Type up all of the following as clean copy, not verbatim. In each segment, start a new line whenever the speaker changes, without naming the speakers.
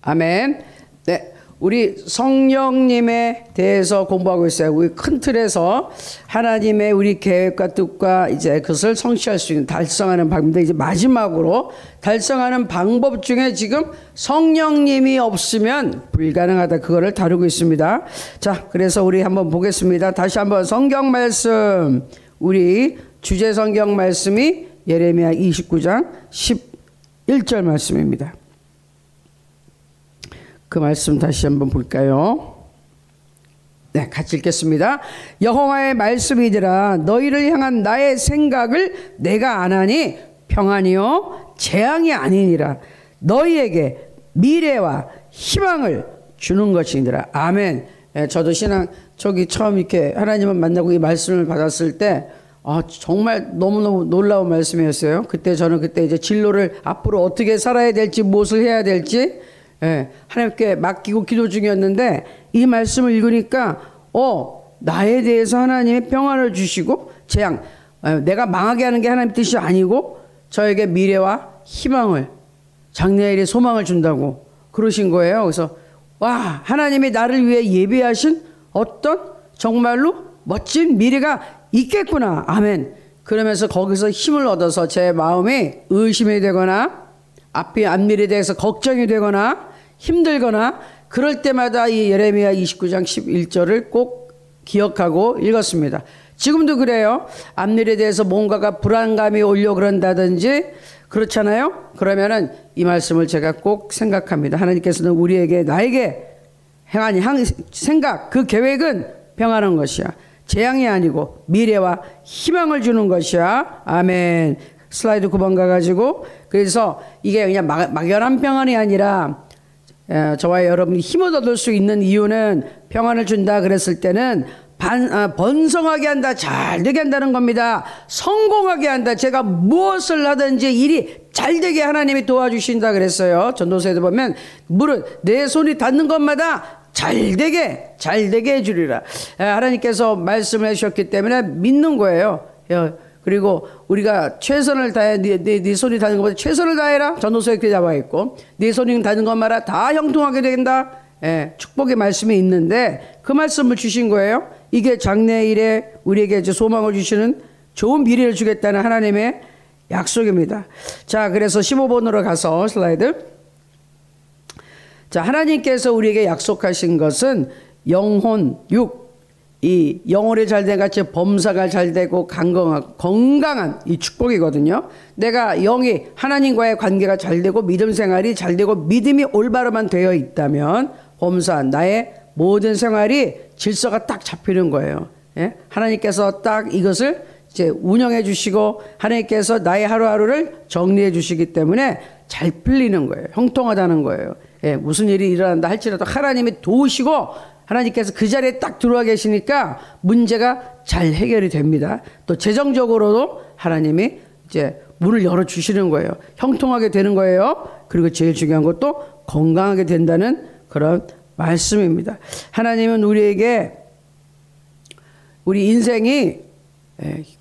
아멘. 네, 우리 성령님에 대해서 공부하고 있어요. 우리 큰 틀에서 하나님의 우리 계획과 뜻과 이제 그것을 성취할 수 있는 달성하는 방법인데, 이제 마지막으로 달성하는 방법 중에 지금 성령님이 없으면 불가능하다, 그거를 다루고 있습니다. 자, 그래서 우리 한번 보겠습니다. 다시 한번 성경 말씀, 우리 주제 성경 말씀이 예레미야 29장 11절 말씀입니다. 그 말씀 다시 한번 볼까요? 네, 같이 읽겠습니다. 여호와의 말씀이니라. 너희를 향한 나의 생각을 내가 아나니 평안이요 재앙이 아니니라. 너희에게 미래와 희망을 주는 것이니라. 아멘. 네, 저도 신앙 저기 처음 이렇게 하나님을 만나고 이 말씀을 받았을 때 정말 너무너무 놀라운 말씀이었어요. 그때 저는 이제 진로를 앞으로 어떻게 살아야 될지, 무엇을 해야 될지, 예, 하나님께 맡기고 기도 중이었는데, 이 말씀을 읽으니까 나에 대해서 하나님이 평안을 주시고 재앙, 내가 망하게 하는 게 하나님 뜻이 아니고 저에게 미래와 희망을, 장래일의 소망을 준다고 그러신 거예요. 그래서 와, 하나님이 나를 위해 예비하신 어떤 정말로 멋진 미래가 있겠구나. 아멘. 그러면서 거기서 힘을 얻어서 제 마음이 의심이 되거나 앞미래에 대해서 걱정이 되거나 힘들거나 그럴 때마다 이 예레미야 29장 11절을 꼭 기억하고 읽었습니다. 지금도 그래요. 앞미래에 대해서 뭔가가 불안감이 오려 그런다든지 그렇잖아요. 그러면은 이 말씀을 제가 꼭 생각합니다. 하나님께서는 우리에게, 나에게 행한 생각, 그 계획은 평안한 것이야. 재앙이 아니고 미래와 희망을 주는 것이야. 아멘. 슬라이드 9번 가가지고, 그래서 이게 그냥 막연한 평안이 아니라 저와 여러분이 힘을 얻을 수 있는 이유는, 평안을 준다 그랬을 때는 번성하게 한다, 잘 되게 한다는 겁니다. 성공하게 한다. 제가 무엇을 하든지 일이 잘 되게 하나님이 도와주신다 그랬어요. 전도서에도 보면 무릇 내 손이 닿는 것마다 잘 되게 해주리라. 하나님께서 말씀을 해주셨기 때문에 믿는 거예요. 그리고 우리가 최선을 다해, 네 손이 닿는 것보다 최선을 다해라. 전도서에 그렇게 나와 있고, 네 손이 닿는 것마다 다 형통하게 된다. 축복의 말씀이 있는데 그 말씀을 주신 거예요. 이게 장래일에 우리에게 이제 소망을 주시는, 좋은 미래를 주겠다는 하나님의 약속입니다. 자, 그래서 15번으로 가서 슬라이드. 자, 하나님께서 우리에게 약속하신 것은 영혼, 이 영혼이 잘된 같이 범사가 잘되고 건강한 이 축복이거든요. 내가 영이 하나님과의 관계가 잘되고 믿음 생활이 잘되고 믿음이 올바로만 되어 있다면 범사, 나의 모든 생활이 질서가 딱 잡히는 거예요. 예? 하나님께서 딱 이것을 이제 운영해 주시고 하나님께서 나의 하루하루를 정리해 주시기 때문에 잘 풀리는 거예요. 형통하다는 거예요. 예, 무슨 일이 일어난다 할지라도 하나님이 도우시고 하나님께서 그 자리에 딱 들어와 계시니까 문제가 잘 해결이 됩니다. 또 재정적으로도 하나님이 이제 문을 열어주시는 거예요. 형통하게 되는 거예요. 그리고 제일 중요한 것도 건강하게 된다는 그런 말씀입니다. 하나님은 우리에게, 우리 인생이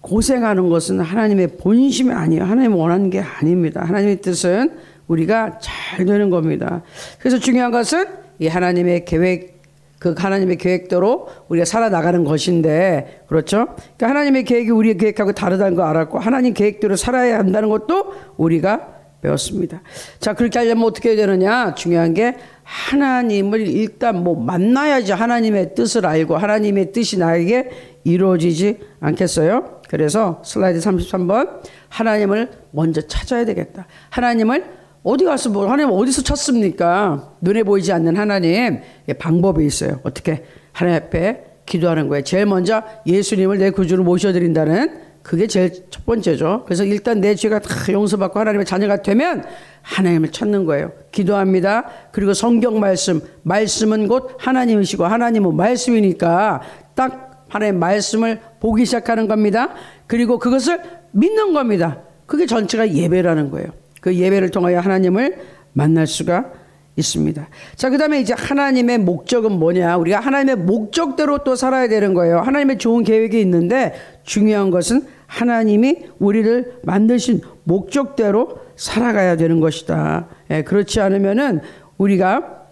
고생하는 것은 하나님의 본심이 아니에요. 하나님이 원하는 게 아닙니다. 하나님의 뜻은 우리가 잘 되는 겁니다. 그래서 중요한 것은 이 하나님의 계획, 그 하나님의 계획대로 우리가 살아나가는 것인데, 그렇죠? 그러니까 하나님의 계획이 우리의 계획하고 다르다는 거 알았고, 하나님 계획대로 살아야 한다는 것도 우리가 배웠습니다. 자, 그렇게 하려면 어떻게 해야 되느냐? 중요한 게 하나님을 일단 만나야지 하나님의 뜻을 알고 하나님의 뜻이 나에게 이루어지지 않겠어요? 그래서 슬라이드 33번, 하나님을 먼저 찾아야 되겠다. 하나님을 어디 가서 하나님 어디서 찾습니까? 눈에 보이지 않는 하나님, 방법이 있어요. 어떻게? 하나님 앞에 기도하는 거예요. 제일 먼저 예수님을 내 구주로 모셔드린다는, 그게 제일 첫 번째죠. 그래서 일단 내 죄가 다 용서받고 하나님의 자녀가 되면 하나님을 찾는 거예요. 기도합니다. 그리고 성경 말씀은 곧 하나님이시고 하나님은 말씀이니까 딱 하나님의 말씀을 보기 시작하는 겁니다. 그리고 그것을 믿는 겁니다. 그게 전체가 예배라는 거예요. 그 예배를 통하여 하나님을 만날 수가 있습니다. 자, 그 다음에 이제 하나님의 목적은 뭐냐? 우리가 하나님의 목적대로 또 살아야 되는 거예요. 하나님의 좋은 계획이 있는데 중요한 것은 하나님이 우리를 만드신 목적대로 살아가야 되는 것이다. 그렇지 않으면은 우리가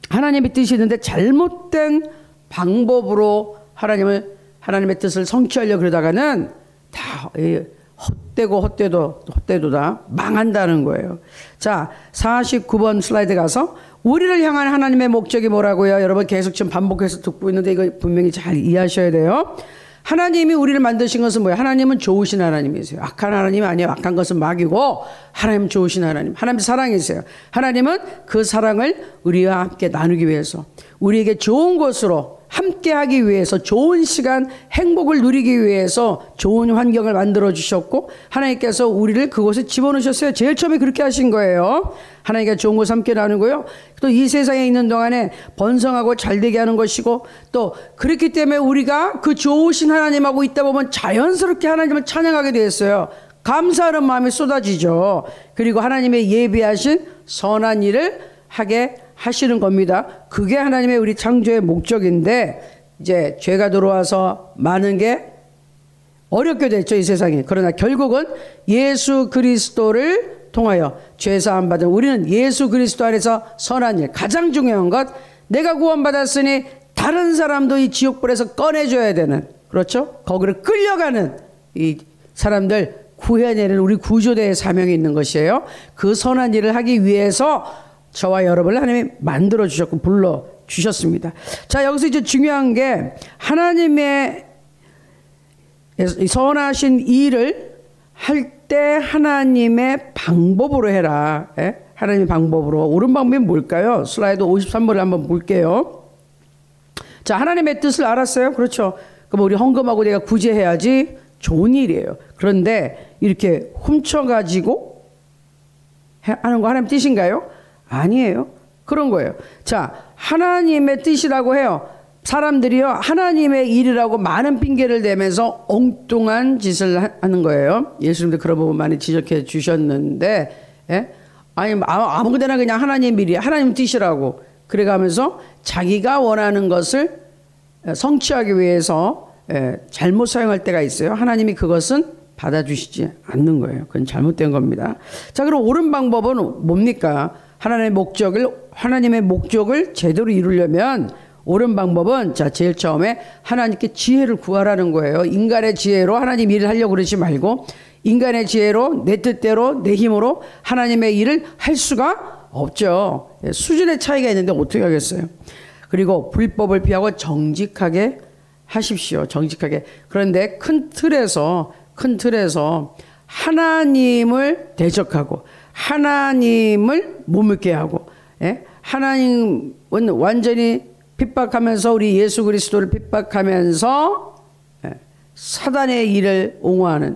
하나님의 뜻이 있는데 잘못된 방법으로 하나님의 뜻을 성취하려고 그러다가는 다 헛되도다 망한다는 거예요. 자, 49번 슬라이드 가서 우리를 향한 하나님의 목적이 뭐라고요? 여러분 계속 지금 반복해서 듣고 있는데 이거 분명히 잘 이해하셔야 돼요. 하나님이 우리를 만드신 것은 뭐예요? 하나님은 좋으신 하나님이세요. 악한 하나님이 아니에요. 악한 것은 마귀고 하나님은 좋으신 하나님. 하나님 사랑이세요. 하나님은 그 사랑을 우리와 함께 나누기 위해서, 우리에게 좋은 것으로 함께하기 위해서, 좋은 시간 행복을 누리기 위해서 좋은 환경을 만들어 주셨고, 하나님께서 우리를 그곳에 집어넣으셨어요. 제일 처음에 그렇게 하신 거예요. 하나님께 좋은 것을 함께 나누고요, 또 이 세상에 있는 동안에 번성하고 잘되게 하는 것이고, 또 그렇기 때문에 우리가 그 좋으신 하나님하고 있다 보면 자연스럽게 하나님을 찬양하게 되었어요. 감사하는 마음이 쏟아지죠. 그리고 하나님의 예비하신 선한 일을 하게 하시는 겁니다. 그게 하나님의 우리 창조의 목적인데, 이제 죄가 들어와서 많은 게 어렵게 됐죠, 이 세상에. 그러나 결국은 예수 그리스도를 통하여 죄사함 받은 우리는 예수 그리스도 안에서 선한 일, 가장 중요한 것, 내가 구원받았으니 다른 사람도 이 지옥불에서 꺼내줘야 되는, 그렇죠? 거기를 끌려가는 이 사람들 구해내는 우리 구조대의 사명이 있는 것이에요. 그 선한 일을 하기 위해서 저와 여러분을 하나님이 만들어 주셨고 불러 주셨습니다. 자, 여기서 이제 중요한 게 하나님의 선하신 일을 할 때 하나님의 방법으로 해라. 예? 하나님의 방법으로. 옳은 방법이 뭘까요? 슬라이드 53번을 한번 볼게요. 자, 하나님의 뜻을 알았어요. 그렇죠. 그럼 우리 헌금하고 내가 구제해야지, 좋은 일이에요. 그런데 이렇게 훔쳐가지고 하는 거 하나님 뜻인가요? 아니에요. 그런 거예요. 자, 하나님의 뜻이라고 해요. 사람들이요, 하나님의 일이라고 많은 핑계를 대면서 엉뚱한 짓을 하는 거예요. 예수님도 그런 부분 많이 지적해 주셨는데, 예? 아니, 아무데나 그냥 하나님 일이야, 하나님 뜻이라고 그래가면서 자기가 원하는 것을 성취하기 위해서 잘못 사용할 때가 있어요. 하나님이 그것은 받아주시지 않는 거예요. 그건 잘못된 겁니다. 자, 그럼 옳은 방법은 뭡니까? 하나님의 목적을 제대로 이루려면 옳은 방법은, 자, 제일 처음에 하나님께 지혜를 구하라는 거예요. 인간의 지혜로 하나님 일을 하려고 그러지 말고, 인간의 지혜로 내 뜻대로 내 힘으로 하나님의 일을 할 수가 없죠. 수준의 차이가 있는데 어떻게 하겠어요? 그리고 불법을 피하고 정직하게 하십시오. 정직하게. 그런데 큰 틀에서 하나님을 대적하고 하나님을 못 믿게 하고, 예? 하나님은 완전히 핍박하면서 우리 예수 그리스도를 핍박하면서 사단의 일을 옹호하는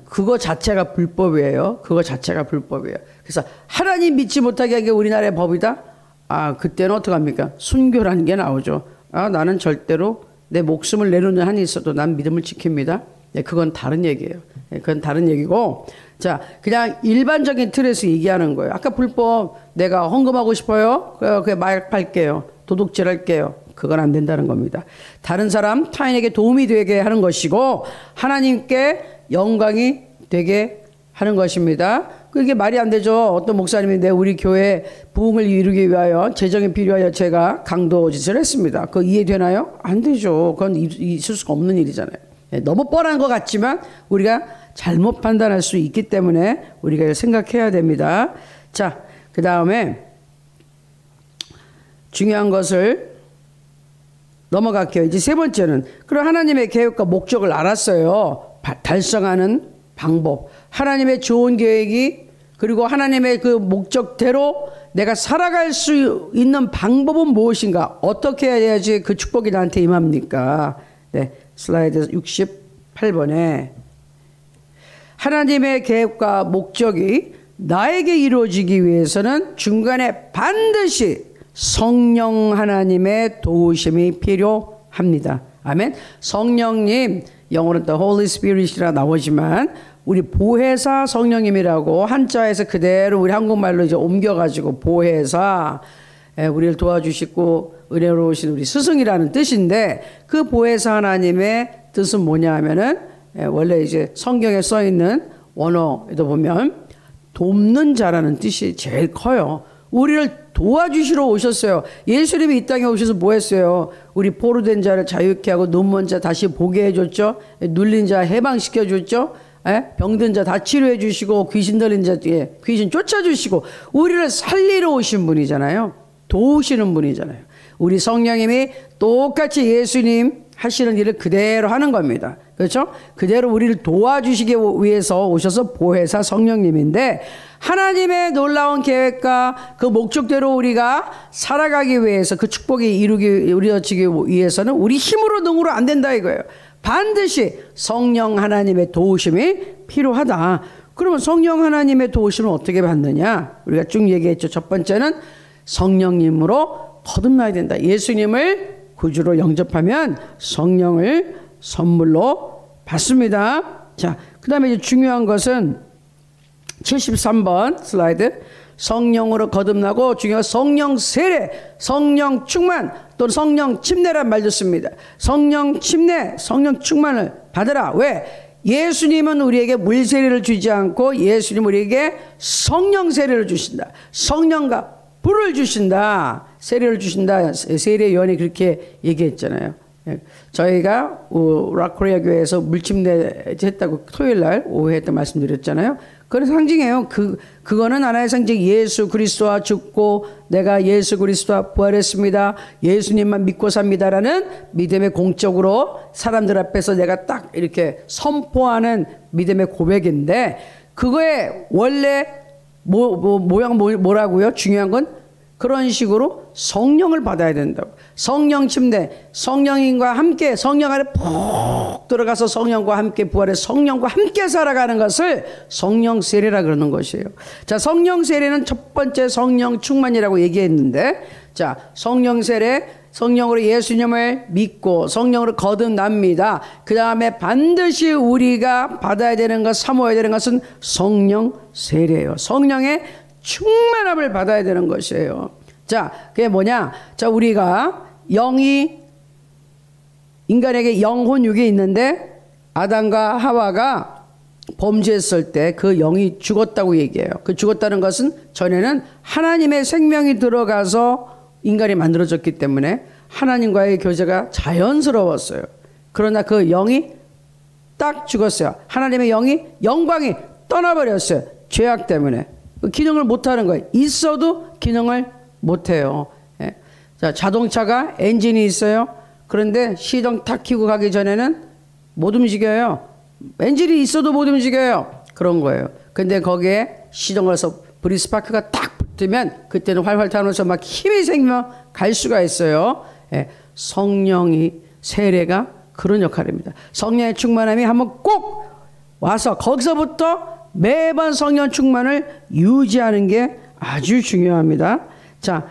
그거 자체가 불법이에요. 그거 자체가 불법이에요. 그래서 하나님 믿지 못하게 하는 게 우리나라의 법이다? 아, 그때는 어떡합니까? 순교라는 게 나오죠. 아, 나는 절대로 내 목숨을 내놓는 한이 있어도 난 믿음을 지킵니다. 네, 그건 다른 얘기예요. 네, 그건 다른 얘기고, 자, 그냥 일반적인 틀에서 얘기하는 거예요. 아까 불법, 내가 헌금하고 싶어요? 그냥 마약 팔게요. 도둑질 할게요. 그건 안 된다는 겁니다. 다른 사람, 타인에게 도움이 되게 하는 것이고 하나님께 영광이 되게 하는 것입니다. 그게 말이 안 되죠. 어떤 목사님이 우리 교회 부흥을 이루기 위하여 재정이 필요하여 제가 강도짓을 했습니다. 그거 이해되나요? 안 되죠. 그건 있을 수가 없는 일이잖아요. 너무 뻔한 것 같지만 우리가 잘못 판단할 수 있기 때문에 우리가 생각해야 됩니다. 자, 그 다음에 중요한 것을 넘어갈게요. 이제 세 번째는, 그럼 하나님의 계획과 목적을 알았어요. 달성하는 방법, 하나님의 좋은 계획이, 그리고 하나님의 그 목적대로 내가 살아갈 수 있는 방법은 무엇인가? 어떻게 해야지 그 축복이 나한테 임합니까? 네, 슬라이드 68번에 하나님의 계획과 목적이 나에게 이루어지기 위해서는 중간에 반드시 성령 하나님의 도우심이 필요합니다. 아멘. 성령님, 영어로는 The Holy Spirit이라 나오지만 우리 보혜사 성령님이라고 한자에서 그대로 우리 한국말로 이제 옮겨가지고 보혜사, 우리를 도와주시고 은혜로우신 우리 스승이라는 뜻인데, 그 보혜사 하나님의 뜻은 뭐냐 하면은 원래 이제 성경에 써 있는 원어에도 보면 돕는 자라는 뜻이 제일 커요. 우리를 도와주시러 오셨어요. 예수님이 이 땅에 오셔서 뭐 했어요? 우리 포로된 자를 자유케 하고 눈먼 자 다시 보게 해줬죠. 눌린 자 해방시켜줬죠. 병든 자 다 치료해 주시고 귀신 들린 자 뒤에 귀신 쫓아주시고 우리를 살리러 오신 분이잖아요. 도우시는 분이잖아요. 우리 성령님이 똑같이 예수님 하시는 일을 그대로 하는 겁니다. 그렇죠? 그대로 우리를 도와주시기 위해서 오셔서 보혜사 성령님인데 하나님의 놀라운 계획과 그 목적대로 우리가 살아가기 위해서 그 축복이 이루어지기 위해서는 우리 힘으로 능으로 안 된다 이거예요. 반드시 성령 하나님의 도우심이 필요하다. 그러면 성령 하나님의 도우심을 어떻게 받느냐? 우리가 쭉 얘기했죠. 첫 번째는 성령님으로 거듭나야 된다. 예수님을 구주로 영접하면 성령을 선물로 받습니다. 자, 그 다음에 중요한 것은 73번 슬라이드. 성령으로 거듭나고 중요한 성령 세례, 성령 충만 또는 성령 침례란 말도 씁니다. 성령 침례, 성령 충만을 받으라. 왜? 예수님은 우리에게 물 세례를 주지 않고 예수님은 우리에게 성령 세례를 주신다. 성령과 불을 주신다. 세례를 주신다. 세례요한이 그렇게 얘기했잖아요. 저희가 라코리아 교회에서 물침례 했다고 토요일날 오후에 했던 말씀드렸잖아요. 그건 상징이에요. 그거는 하나의 상징. 예수 그리스도와 죽고 내가 예수 그리스도와 부활했습니다. 예수님만 믿고 삽니다라는 믿음의 공적으로 사람들 앞에서 내가 딱 이렇게 선포하는 믿음의 고백인데 그거의 원래 모양 뭐라고요? 중요한 건 그런 식으로 성령을 받아야 된다고. 성령 침례, 성령님과 함께 성령 안에 푹 들어가서 성령과 함께 부활해 성령과 함께 살아가는 것을 성령 세례라 그러는 것이에요. 자, 성령 세례는 첫 번째 성령 충만이라고 얘기했는데, 자, 성령 세례, 성령으로 예수님을 믿고 성령으로 거듭납니다. 그 다음에 반드시 우리가 받아야 되는 것, 사모해야 되는 것은 성령 세례예요. 성령의 충만함을 받아야 되는 것이에요. 자, 그게 뭐냐? 자, 우리가 영이 인간에게 영혼육이 있는데 아담과 하와가 범죄했을 때 그 영이 죽었다고 얘기해요. 그 죽었다는 것은 전에는 하나님의 생명이 들어가서 인간이 만들어졌기 때문에 하나님과의 교제가 자연스러웠어요. 그러나 그 영이 딱 죽었어요. 하나님의 영광이 떠나버렸어요. 죄악 때문에. 기능을 못하는 거예요. 있어도 기능을 못해요. 예. 자, 자동차가 엔진이 있어요. 그런데 시동 탁 켜고 가기 전에는 못 움직여요. 엔진이 있어도 못 움직여요. 그런 거예요. 근데 거기에 시동을 해서 브리스파크가 딱 붙으면 그때는 활활 타면서 막 힘이 생기면 갈 수가 있어요. 예. 성령이 세례가 그런 역할입니다. 성령의 충만함이 한번 꼭 와서 거기서부터 매번 성령 충만을 유지하는 게 아주 중요합니다. 자,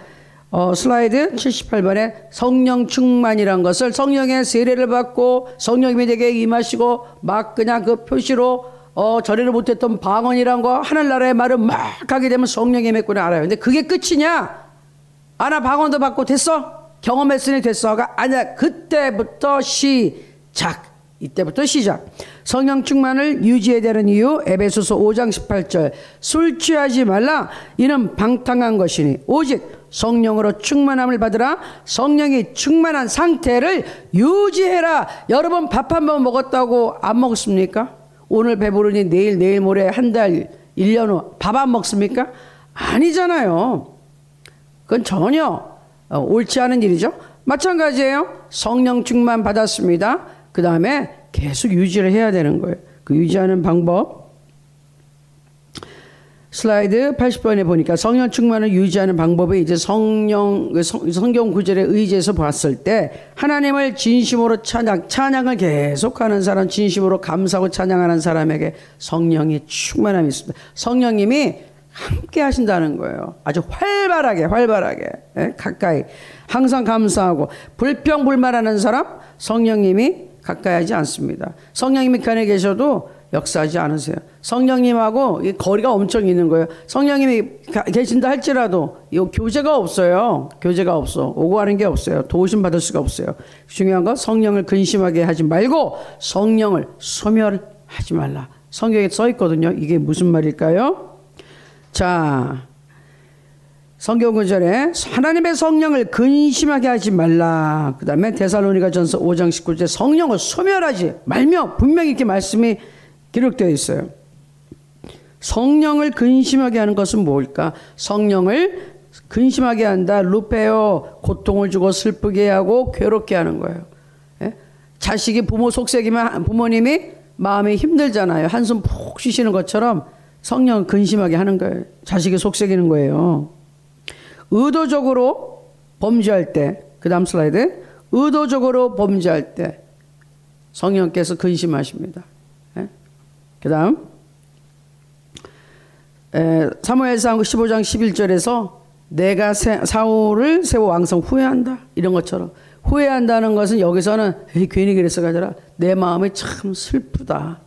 슬라이드 78번에 성령 충만이란 것을 성령의 세례를 받고 성령님이 내게 임하시고 막 그냥 그 표시로 전에는 못했던 방언이란 거 하늘나라의 말을 막 하게 되면 성령이 임했구나 알아요. 근데 그게 끝이냐? 나 방언도 받고 됐어? 경험했으니 됐어가 아니야. 그때부터 시작. 이때부터 시작. 성령 충만을 유지해야 되는 이유 에베소서 5장 18절 술 취하지 말라 이는 방탕한 것이니 오직 성령으로 충만함을 받으라. 성령이 충만한 상태를 유지해라. 여러분 밥 한 번 먹었다고 안 먹습니까? 오늘 배부르니 내일 모레 한 달 1년 후 밥 안 먹습니까? 아니잖아요. 그건 전혀 옳지 않은 일이죠. 마찬가지예요. 성령 충만 받았습니다. 그 다음에 계속 유지를 해야 되는 거예요. 그 유지하는 방법. 슬라이드 80번에 보니까 성령 충만을 유지하는 방법이 이제 성경 구절에 의지해서 봤을 때 하나님을 진심으로 찬양을 계속하는 사람, 진심으로 감사하고 찬양하는 사람에게 성령이 충만함이 있습니다. 성령님이 함께 하신다는 거예요. 아주 활발하게 가까이 항상 감사하고 불평불만하는 사람 성령님이 가까이 하지 않습니다. 성령님이 그 안에 계셔도 역사하지 않으세요. 성령님하고 거리가 엄청 있는 거예요. 성령님이 계신다 할지라도 교제가 없어요. 교제가 없어. 오고 가는 게 없어요. 도우심 받을 수가 없어요. 중요한 건 성령을 근심하게 하지 말고 성령을 소멸하지 말라. 성경에 써 있거든요. 이게 무슨 말일까요? 자, 성경 구절에 하나님의 성령을 근심하게 하지 말라. 그 다음에 데살로니가전서 5장 19절 성령을 소멸하지 말며 분명히 이렇게 말씀이 기록되어 있어요. 성령을 근심하게 하는 것은 뭘까? 성령을 근심하게 한다. 루페어 고통을 주고 슬프게 하고 괴롭게 하는 거예요. 예? 자식이 부모 속삭이면 부모님이 마음이 힘들잖아요. 한숨 푹 쉬시는 것처럼 성령을 근심하게 하는 거예요. 자식이 속삭이는 거예요. 의도적으로 범죄할 때, 그 다음 슬라이드, 의도적으로 범죄할 때 성령께서 근심하십니다. 예? 그 다음 사무엘상 15장 11절에서 내가 사울을 세워 왕성 후회한다. 이런 것처럼 후회한다는 것은 여기서는 괜히 그랬어가 아니라 내 마음이 참 슬프다.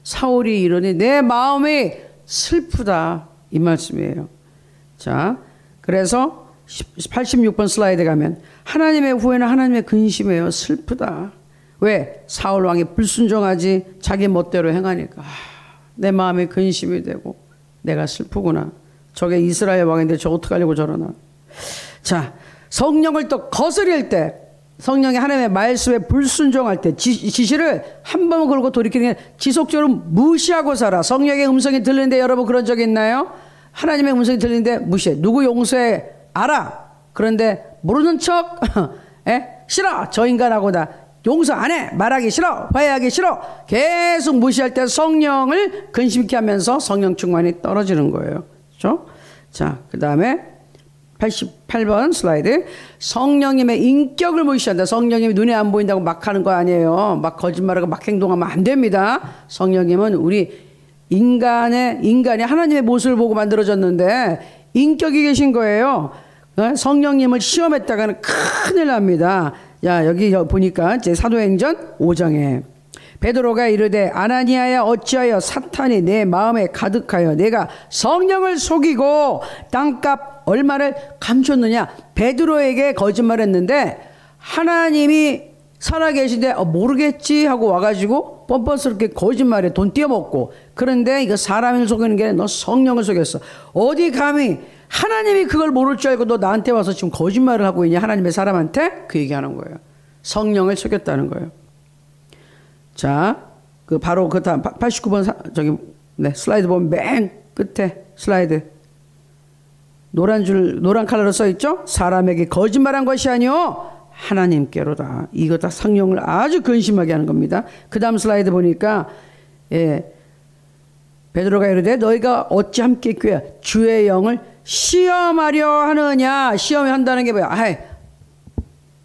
사울이 이러니 내 마음이 슬프다. 이 말씀이에요. 자, 그래서 86번 슬라이드 가면 하나님의 후회는 하나님의 근심이에요. 슬프다. 왜? 사울 왕이 불순종하지 자기 멋대로 행하니까 내 마음이 근심이 되고 내가 슬프구나. 저게 이스라엘 왕인데 저 어떡하려고 저러나. 자, 성령을 또 거스릴 때, 성령이 하나님의 말씀에 불순종할 때 지시를 한 번 걸고 돌이키는 게 지속적으로 무시하고 살아. 성령의 음성이 들리는데 여러분 그런 적 있나요? 하나님의 음성이 들리는데 무시해. 누구 용서해? 알아. 그런데 모르는 척 싫어. 저 인간하고다. 용서 안 해. 말하기 싫어. 화해하기 싫어. 계속 무시할 때 성령을 근심케 하면서 성령 충만이 떨어지는 거예요. 그렇죠? 자, 그 다음에 88번 슬라이드. 성령님의 인격을 무시한다. 성령님이 눈에 안 보인다고 막 하는 거 아니에요. 막 거짓말하고 막 행동하면 안 됩니다. 성령님은 우리 인간이 하나님의 모습을 보고 만들어졌는데 인격이 계신 거예요. 성령님을 시험했다가는 큰일 납니다. 야, 여기 보니까 제 사도행전 5장에 베드로가 이르되 아나니아야 어찌하여 사탄이 내 마음에 가득하여 내가 성령을 속이고 땅값 얼마를 감췄느냐. 베드로에게 거짓말했는데 하나님이 살아계신데 모르겠지 하고 와가지고 뻔뻔스럽게 거짓말에 돈 띄어먹고. 그런데 이거 사람을 속이는 게 너 성령을 속였어. 어디 감히 하나님이 그걸 모를 줄 알고 너 나한테 와서 지금 거짓말을 하고 있냐. 하나님의 사람한테 그 얘기하는 거예요. 성령을 속였다는 거예요. 자, 그 바로 그 다음 89번 슬라이드 보면 맨 끝에 슬라이드 노란 칼라로 써 있죠. 사람에게 거짓말한 것이 아니요 하나님께로다. 이거 다 성령을 아주 근심하게 하는 겁니다. 그 다음 슬라이드 보니까 베드로가 이르되 너희가 어찌 함께 꾀하 주의 영을 시험하려 하느냐. 시험을 한다는 게 뭐야?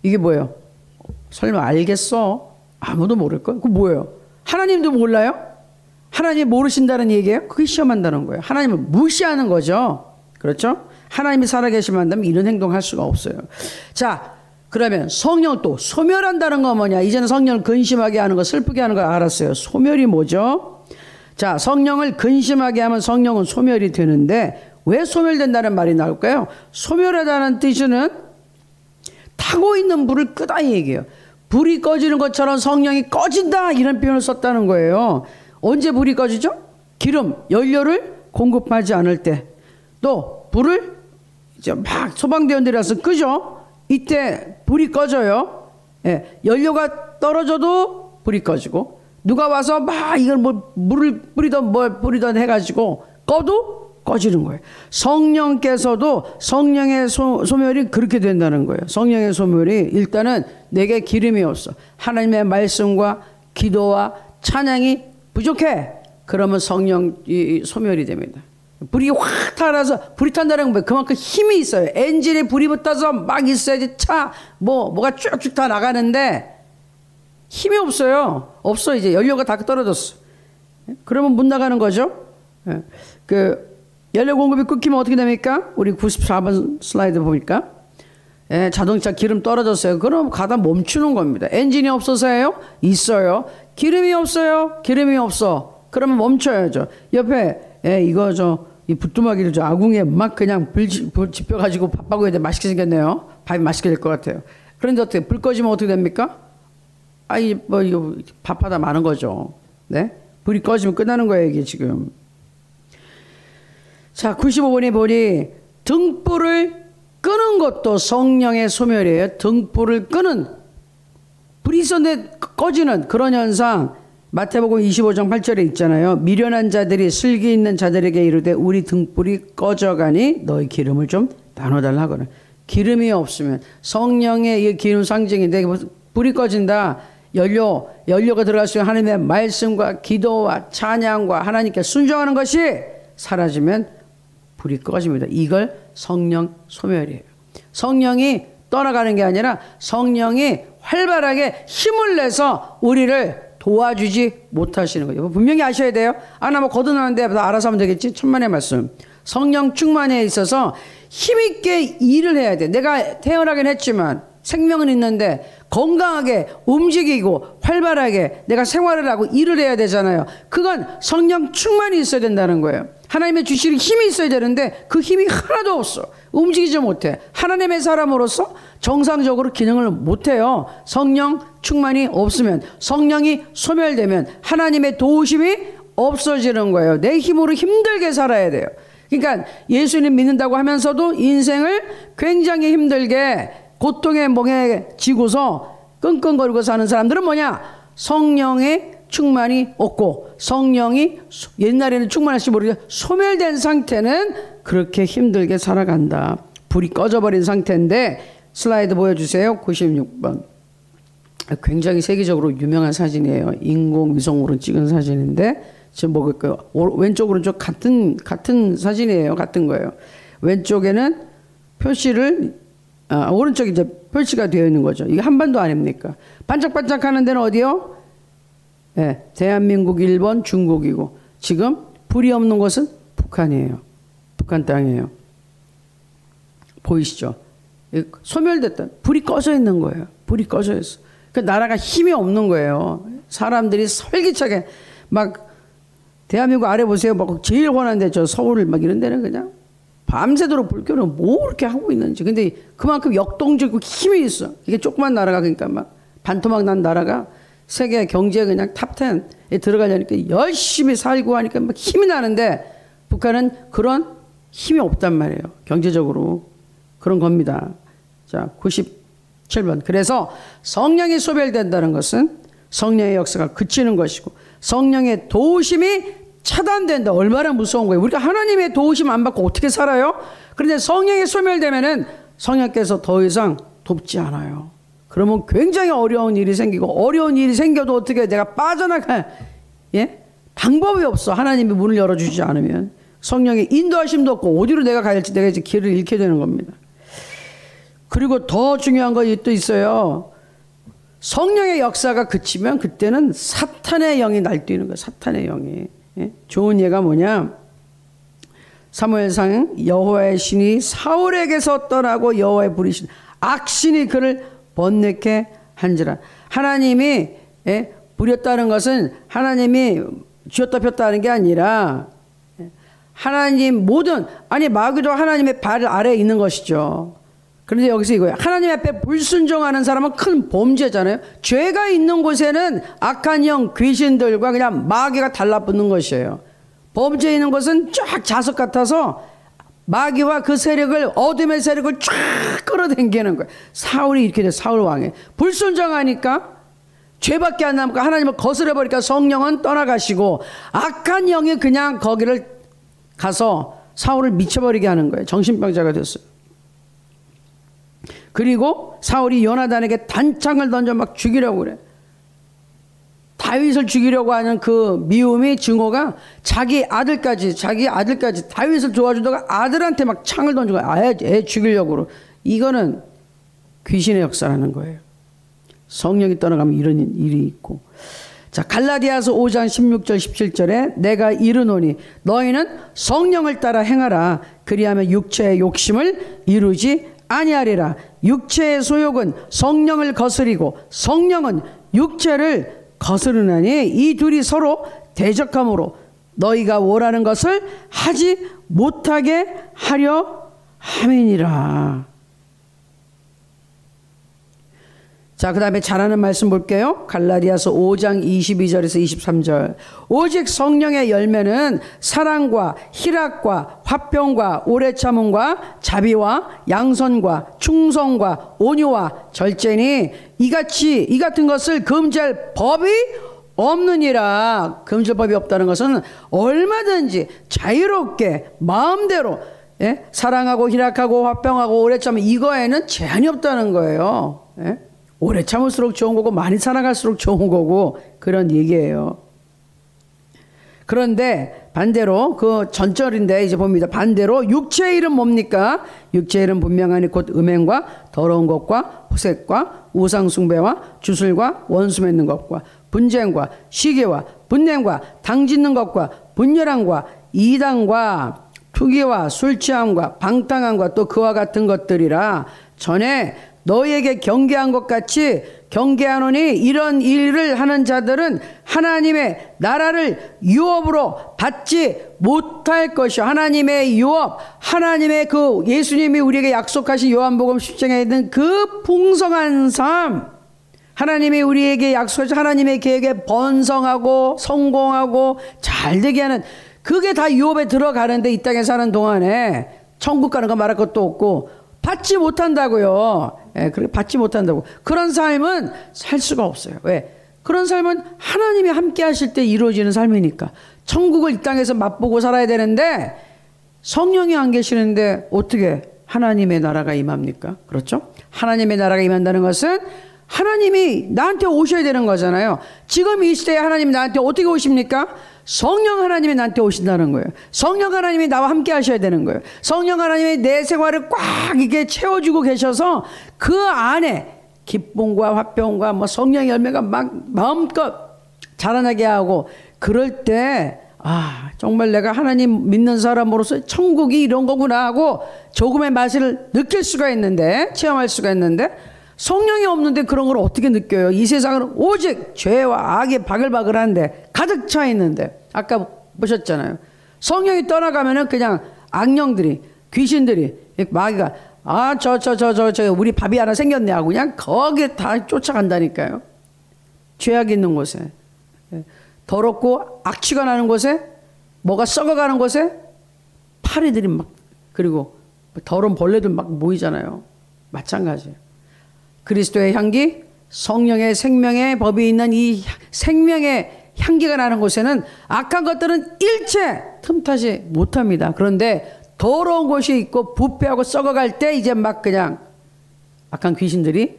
이게 뭐예요? 설마 알겠어? 아무도 모를걸? 그거 뭐예요? 하나님도 몰라요? 하나님 모르신다는 얘기예요? 그게 시험한다는 거예요. 하나님을 무시하는 거죠. 그렇죠? 하나님이 살아계시면 한다면 이런 행동할 수가 없어요. 자, 그러면 성령 또 소멸한다는 건 뭐냐? 이제는 성령을 근심하게 하는 거, 슬프게 하는 걸 알았어요. 소멸이 뭐죠? 자, 성령을 근심하게 하면 성령은 소멸이 되는데 왜 소멸된다는 말이 나올까요? 소멸하다는 뜻은 타고 있는 불을 끄다 이 얘기예요. 불이 꺼지는 것처럼 성령이 꺼진다 이런 표현을 썼다는 거예요. 언제 불이 꺼지죠? 기름, 연료를 공급하지 않을 때. 또 불을 이제 막 소방대원들이 끄죠. 이때 불이 꺼져요. 예, 연료가 떨어져도 불이 꺼지고 누가 와서 막 이걸 물을 뿌리던 뭘 뿌리던 해가지고 꺼도 꺼지는 거예요. 성령께서도 성령의 소멸이 그렇게 된다는 거예요. 성령의 소멸이 일단은 내게 기름이 없어. 하나님의 말씀과 기도와 찬양이 부족해. 그러면 성령이 소멸이 됩니다. 불이 확 타서 불이 탄다는 건 그만큼 힘이 있어요. 엔진에 불이 붙어서 막 있어야지 뭐가 쭉쭉 다 나가는데 힘이 없어요. 없어. 이제 연료가 다 떨어졌어. 그러면 못 나가는 거죠. 그 연료 공급이 끊기면 어떻게 됩니까? 우리 94번 슬라이드 보니까 자동차 기름 떨어졌어요. 그럼 가다 멈추는 겁니다. 엔진이 없어서예요? 있어요. 기름이 없어요? 기름이 없어. 그러면 멈춰야죠. 옆에 이 부뚜막이를 아궁이에 막 그냥 불 지펴가지고 밥하고 해야 맛있게 생겼네요. 밥이 맛있게 될 것 같아요. 그런데 어떻게 불 꺼지면 어떻게 됩니까? 이거 밥하다 마는 거죠. 네? 불이 꺼지면 끝나는 거예요, 이게 지금. 자, 95번에 보니 등불을 끄는 것도 성령의 소멸이에요. 등불을 끄는, 불이 있었는데 꺼지는 그런 현상, 마태복음 25장 8절에 있잖아요. 미련한 자들이 슬기 있는 자들에게 이르되 우리 등불이 꺼져가니 너희 기름을 좀 나눠달라 하거든. 기름이 없으면, 성령의 이 기름 상징인데 불이 꺼진다. 연료가 들어갈 수 있는 하나님의 말씀과 기도와 찬양과 하나님께 순종하는 것이 사라지면 불이 꺼집니다. 이걸 성령 소멸이에요. 성령이 떠나가는 게 아니라 성령이 활발하게 힘을 내서 우리를 도와주지 못하시는 거예요. 분명히 아셔야 돼요. 나 뭐 거듭나는데 알아서 하면 되겠지. 천만의 말씀. 성령 충만에 있어서 힘있게 일을 해야 돼. 내가 태어나긴 했지만 생명은 있는데 건강하게 움직이고 활발하게 내가 생활을 하고 일을 해야 되잖아요. 그건 성령 충만이 있어야 된다는 거예요. 하나님의 주시는 힘이 있어야 되는데 그 힘이 하나도 없어. 움직이지 못해. 하나님의 사람으로서 정상적으로 기능을 못해요. 성령 충만이 없으면, 성령이 소멸되면 하나님의 도우심이 없어지는 거예요. 내 힘으로 힘들게 살아야 돼요. 그러니까 예수님 믿는다고 하면서도 인생을 굉장히 힘들게 고통에 멍해지고서 끙끙거리고 사는 사람들은 뭐냐? 성령의 충만이 없고, 성령이 옛날에는 충만할지 모르겠는데 소멸된 상태는 그렇게 힘들게 살아간다. 불이 꺼져버린 상태인데, 슬라이드 보여주세요. 96번. 굉장히 세계적으로 유명한 사진이에요. 인공위성으로 찍은 사진인데 지금 먹을까요? 왼쪽 오른쪽 같은 사진이에요. 같은 거예요. 왼쪽에는 표시를 오른쪽에 이제 표시가 되어 있는 거죠. 이게 한반도 아닙니까? 반짝반짝하는 데는 어디요? 네, 대한민국, 일본, 중국이고, 지금 불이 없는 곳은 북한이에요. 북한 땅이에요. 보이시죠? 소멸됐다. 불이 꺼져 있는 거예요. 불이 꺼져 있어. 그 나라가 힘이 없는 거예요. 사람들이 솔깃하게 막, 대한민국 아래 보세요. 막 제일 원한데 저 서울 막 이런 데는 그냥 밤새도록 불교를 뭐 그렇게 하고 있는지. 근데 그만큼 역동적이고 힘이 있어. 이게 조그만 나라가, 그러니까 막 반토막 난 나라가 세계 경제 그냥 탑10에 들어가려니까 열심히 살고 하니까 막 힘이 나는데, 북한은 그런 힘이 없단 말이에요. 경제적으로. 그런 겁니다. 자, 97번. 그래서 성령이 소멸된다는 것은 성령의 역사가 그치는 것이고, 성령의 도우심이 차단된다. 얼마나 무서운 거예요. 우리가 하나님의 도우심 안 받고 어떻게 살아요? 그런데 성령이 소멸되면은 성령께서 더 이상 돕지 않아요. 그러면 굉장히 어려운 일이 생기고, 어려운 일이 생겨도 어떻게 내가 빠져나갈 방법이 없어. 하나님이 문을 열어주지 않으면. 성령의 인도하심도 없고 어디로 내가 가야 할지 내가 이제 길을 잃게 되는 겁니다. 그리고 더 중요한 거 또 있어요. 성령의 역사가 그치면 그때는 사탄의 영이 날뛰는 거예요. 사탄의 영이. 좋은 예가 뭐냐? 사무엘상 여호와의 신이 사울에게서 떠나고 여호와의 부리신 악신이 그를 번뇌케 한지라. 하나님이 부렸다는 것은 하나님이 쥐었다 폈다 하는 게 아니라, 하나님 모든, 마귀도 하나님의 발 아래에 있는 것이죠. 그런데 여기서 이거예요. 하나님 앞에 불순종하는 사람은 큰 범죄잖아요. 죄가 있는 곳에는 악한 영, 귀신들과 그냥 마귀가 달라붙는 것이에요. 범죄 있는 곳은 쫙 자석 같아서 마귀와 그 세력을, 어둠의 세력을 쫙 끌어당기는 거예요. 사울이 이렇게 돼요. 사울 왕이 불순종하니까 죄밖에 안 남고 하나님을 거스려버리니까 성령은 떠나가시고 악한 영이 그냥 거기를 가서 사울을 미쳐버리게 하는 거예요. 정신병자가 됐어요. 그리고 사울이 요나단에게 단창을 던져 막 죽이려고 그래. 다윗을 죽이려고 하는 그 미움이, 증오가 자기 아들까지 다윗을 도와주다가 아들한테 막 창을 던지고 애 죽이려고 그래. 이거는 귀신의 역사라는 거예요. 성령이 떠나가면 이런 일이 있고. 자, 갈라디아서 5장 16절 17절에 내가 이르노니 너희는 성령을 따라 행하라. 그리하면 육체의 욕심을 이루지 아니하리라. 육체의 소욕은 성령을 거스리고 성령은 육체를 거스르나니 이 둘이 서로 대적함으로 너희가 원하는 것을 하지 못하게 하려 함이니라. 자, 그 다음에 잘하는 말씀 볼게요. 갈라디아서 5장 22절에서 23절. 오직 성령의 열매는 사랑과 희락과 화평과 오래 참음과 자비와 양선과 충성과 온유와 절제니 이 같은 것을 금지할 법이 없느니라. 금지할 법이 없다는 것은 얼마든지 자유롭게 마음대로 사랑하고 희락하고 화평하고 오래 참음, 이거에는 제한이 없다는 거예요. 오래 참을수록 좋은 거고 많이 사랑할수록 좋은 거고 그런 얘기예요. 그런데 반대로 그 전절인데 이제 봅니다. 반대로 육체의 일은 뭡니까? 육체의 일은 분명하니 곧 음행과 더러운 것과 호색과 우상숭배와 주술과 원수 맺는 것과 분쟁과 시기와 분냄과 당짓는 것과 분열함과 이단과 투기와 술취함과 방탕함과 또 그와 같은 것들이라. 전에 너희에게 경계한 것 같이 경계하노니 이런 일을 하는 자들은 하나님의 나라를 유업으로 받지 못할 것이요. 하나님의 유업, 하나님의 그 예수님이 우리에게 약속하신 요한복음 10장에 있는 그 풍성한 삶, 하나님이 우리에게 약속하신 하나님의 계획에 번성하고 성공하고 잘되게 하는, 그게 다 유업에 들어가는데 이 땅에 사는 동안에 천국 가는 거 말할 것도 없고 받지 못한다고요. 그렇게 받지 못한다고. 그런 삶은 살 수가 없어요. 왜? 그런 삶은 하나님이 함께 하실 때 이루어지는 삶이니까. 천국을 이 땅에서 맛보고 살아야 되는데 성령이 안 계시는데 어떻게 하나님의 나라가 임합니까? 그렇죠? 하나님의 나라가 임한다는 것은 하나님이 나한테 오셔야 되는 거잖아요. 지금 이 시대에 하나님이 나한테 어떻게 오십니까? 성령 하나님이 나한테 오신다는 거예요. 성령 하나님이 나와 함께 하셔야 되는 거예요. 성령 하나님이 내 생활을 꽉 이게 채워주고 계셔서 그 안에 기쁨과 화평과 뭐 성령의 열매가 막 마음껏 자라나게 하고, 그럴 때 정말 내가 하나님 믿는 사람으로서 천국이 이런 거구나 하고 조금의 맛을 느낄 수가 있는데, 체험할 수가 있는데, 성령이 없는데 그런 걸 어떻게 느껴요? 이 세상은 오직 죄와 악이 바글바글한데 가득 차 있는데, 아까 보셨잖아요. 성령이 떠나가면은 그냥 악령들이, 귀신들이, 마귀가 우리 밥이 하나 생겼네 하고 그냥 거기에 다 쫓아간다니까요. 죄악 있는 곳에, 더럽고 악취가 나는 곳에, 뭐가 썩어가는 곳에 파리들이 막, 그리고 더러운 벌레들 막 모이잖아요. 마찬가지예요. 그리스도의 향기, 성령의 생명의 법이 있는 이 생명의 향기가 나는 곳에는 악한 것들은 일체 틈타지 못합니다. 그런데 더러운 곳이 있고 부패하고 썩어갈 때 이제 막 그냥 악한 귀신들이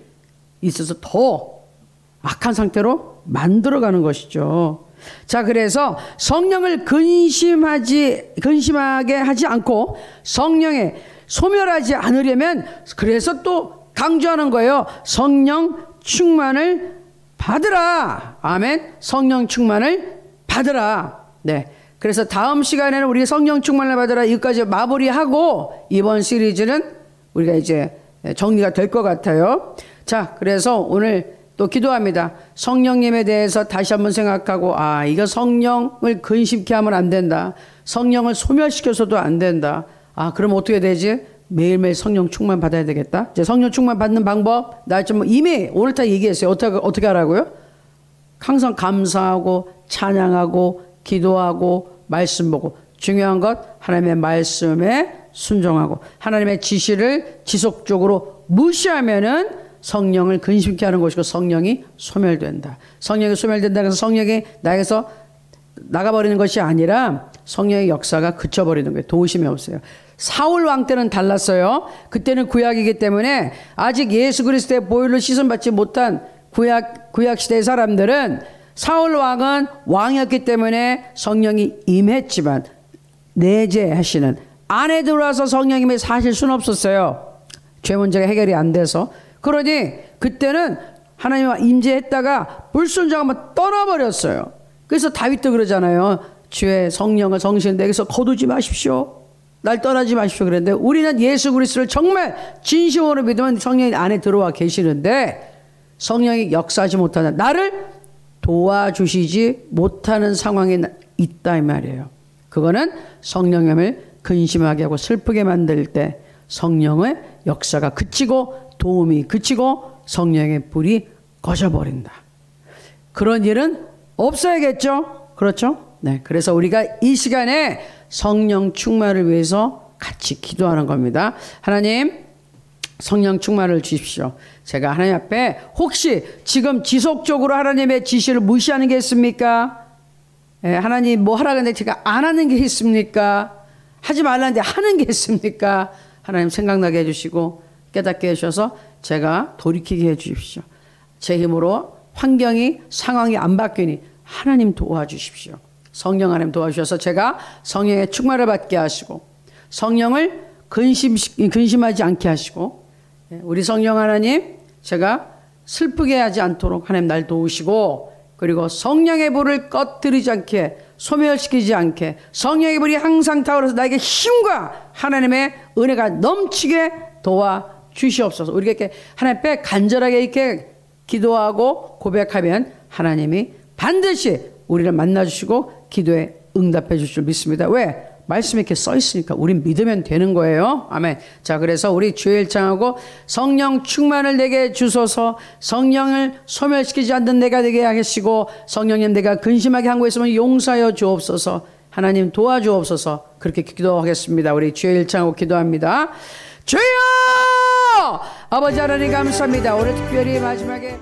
있어서 더 악한 상태로 만들어가는 것이죠. 자, 그래서 성령을 근심하게 하지 않고 성령에 소멸하지 않으려면, 그래서 또 강조하는 거예요. 성령 충만을 받으라. 아멘. 성령 충만을 받으라. 네. 그래서 다음 시간에는 우리 성령 충만을 받으라 이것까지 마무리하고 이번 시리즈는 우리가 이제 정리가 될 것 같아요. 자, 그래서 오늘 또 기도합니다. 성령님에 대해서 다시 한번 생각하고, 이거 성령을 근심케 하면 안 된다. 성령을 소멸시켜서도 안 된다. 그럼 어떻게 되지? 매일매일 성령 충만 받아야 되겠다. 이제 성령 충만 받는 방법, 나 좀 이미 오늘 다 얘기했어요. 어떻게 하라고요? 항상 감사하고 찬양하고 기도하고 말씀 보고, 중요한 것 하나님의 말씀에 순종하고 하나님의 지시를 지속적으로 무시하면은 성령을 근심케 하는 것이고 성령이 소멸된다. 성령이 소멸된다고 해서 성령이 나에게서 나가버리는 것이 아니라 성령의 역사가 그쳐버리는 거예요. 도우심이 없어요. 사울 왕 때는 달랐어요. 그때는 구약이기 때문에 아직 예수 그리스도의 보혈로 씻음받지 못한 구약 시대의 사람들은, 사울 왕은 왕이었기 때문에 성령이 임했지만 내재하시는 안에 들어와서 성령님이 사실 수는 없었어요. 죄 문제가 해결이 안 돼서. 그러니 그때는 하나님과 임재했다가 불순종하면 떠나버렸어요. 그래서 다윗도 그러잖아요. 주의 성령을 성신 내게서 거두지 마십시오. 날 떠나지 마십시오. 그랬는데 우리는 예수 그리스도를 정말 진심으로 믿으면 성령이 안에 들어와 계시는데, 성령이 역사하지 못하는, 나를 도와주시지 못하는 상황에 있다 이 말이에요. 그거는 성령님을 근심하게 하고 슬프게 만들 때 성령의 역사가 그치고 도움이 그치고 성령의 불이 꺼져버린다. 그런 일은 없어야겠죠? 그렇죠? 네. 그래서 우리가 이 시간에 성령 충만을 위해서 같이 기도하는 겁니다. 하나님, 성령 충만을 주십시오. 제가 하나님 앞에 혹시 지금 지속적으로 하나님의 지시를 무시하는 게 있습니까? 하나님 뭐 하라고 했는데 제가 안 하는 게 있습니까? 하지 말라는데 하는 게 있습니까? 하나님 생각나게 해주시고 깨닫게 해주셔서 제가 돌이키게 해주십시오. 제 힘으로 환경이 상황이 안 바뀌니 하나님 도와주십시오. 성령 하나님 도와주셔서 제가 성령의 충만을 받게 하시고 성령을 근심하지 않게 하시고 우리 성령 하나님 제가 슬프게 하지 않도록 하나님 날 도우시고 그리고 성령의 불을 꺼뜨리지 않게 소멸시키지 않게 성령의 불이 항상 타오르서 나에게 힘과 하나님의 은혜가 넘치게 도와주시옵소서. 우리가 이렇게 하나님 앞에 간절하게 이렇게 기도하고 고백하면 하나님이 반드시 우리를 만나주시고 기도에 응답해 주실 줄 믿습니다. 왜? 말씀이 이렇게 써 있으니까 우린 믿으면 되는 거예요. 아멘. 자, 그래서 우리 주의 일창하고 성령 충만을 내게 주소서. 성령을 소멸시키지 않는 내가 되게 하시고 성령님 내가 근심하게 한 거 있으면 용서하여 주옵소서. 하나님 도와주옵소서. 그렇게 기도하겠습니다. 우리 주의 일창하고 기도합니다. 주여! 아버지 하나님 감사합니다. 오늘 특별히 마지막에